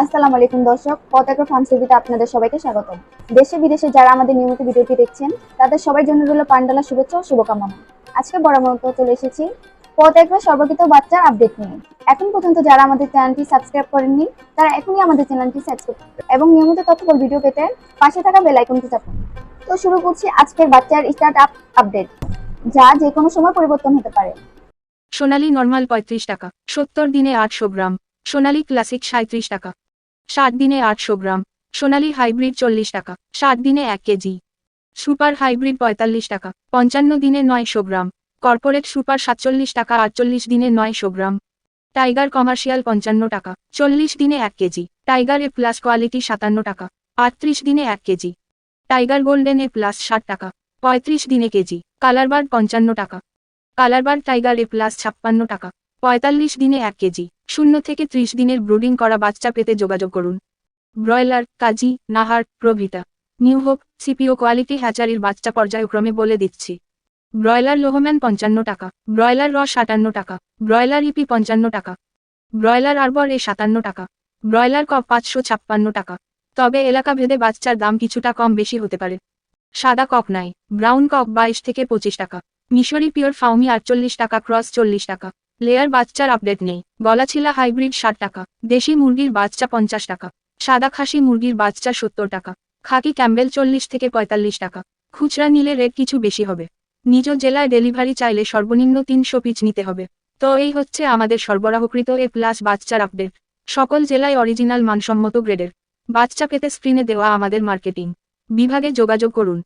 আসসালামু আলাইকুম দর্শক, পতাকা ফার্ম টিভিতে আপনাদের সবাইকে স্বাগতম। দেশে বিদেশে যারা আমাদের নিয়মিত ভিডিওটি দেখছেন তাদের সবার জন্য রইল পান্ডালা শুভেচ্ছা ও শুভকামনা। আজকে বড় মতো চলে এসেছি পতাকা সর্বকৃত বাচ্চার আপডেট নিয়ে। এখন পর্যন্ত যারা আমাদের চ্যানেলটি সাবস্ক্রাইব করেননি তারা এখনই আমাদের চ্যানেলটি সাবস্ক্রাইব এবং নিয়মিত তথ্যবহুল ভিডিও পেতে পাশে থাকা বেল আইকনটি চাপুন। তো শুরু করছি আজকের বাচ্চার স্টার্ট আপ আপডেট, যা যে কোনো সময় পরিবর্তন হতে পারে। সোনালী নর্মাল ৩৫ টাকা, ৭০ দিনে ৮০০ গ্রাম। সোনালী ক্লাসিক ৩৭ টাকা, ৬০ দিনে ৮০০ গ্রাম। সোনালী হাইব্রিড ৪০ টাকা, ৬০ দিনে ১ কেজি। সুপার হাইব্রিড ৪৫ টাকা, ৫৫ দিনে ৯০০ গ্রাম। কর্পোরেট সুপার ৪৭ টাকা, ৪৮ দিনে ৯০০ গ্রাম। টাইগার কমার্শিয়াল ৫৫ টাকা, ৪০ দিনে ১ কেজি। টাইগার এ প্লাস কোয়ালিটি ৫৭ টাকা, ৩৮ দিনে ১ KG. Tiger golden A plus ৬০ টাকা, ৩৫ দিনে কেজি। কালারবার্ড ৫৫ টাকা। কালারবার্ড টাইগার এ প্লাস ৫৬ টাকা, ৪৫ দিনে ১ কেজি। ০ থেকে ৩০ দিনের ব্রুডিং করা বাচ্চা পেতে যোগাযোগ করুন। ব্রয়লার, কাজী, নাহার, প্রভৃতা। নিউ হোপ, সিপিও কোয়ালিটি হ্যাচারির বাচ্চা পর্যায়ক্রমে বলে দিচ্ছি। ব্রয়লার লোহম্যান ৫৫ টাকা, ব্রয়লার র ৫৭ টাকা, ব্রয়লার ইপি ৫৫ টাকা, ব্রয়লার আরবর এ ৫৭ টাকা, ব্রয়লার কক ৫৫৬ টাকা। তবে এলাকা ভেদে বাচ্চার দাম কিছুটা কম বেশি হতে পারে। সাদা কক নাই, ব্রাউন কক ২২ থেকে ২৫ টাকা, মিশরি পিওর ফাউমি ৪৮ টাকা, ক্রস ৪০ টাকা। লেয়ার বাচ্চার আপডেট নেই। গলাছিলা হাইব্রিড ৬০ টাকা, দেশি মুরগির বাচ্চা ৫০ টাকা, সাদা খাসি মুরগির বাচ্চা ৭০ টাকা, খাকি ক্যাম্বেল ৪০ থেকে ৪৫ টাকা। খুচরা নিলে রেট কিছু বেশি হবে। নিজ জেলায় ডেলিভারি চাইলে সর্বনিম্ন ৩০০ পিস নিতে হবে। তো এই হচ্ছে আমাদের সরবরাহকৃত এ প্লাস বাচ্চার আপডেট। সকল জেলায় অরিজিনাল মানসম্মত গ্রেডের বাচ্চা পেতে স্ক্রিনে দেওয়া আমাদের মার্কেটিং বিভাগে যোগাযোগ করুন।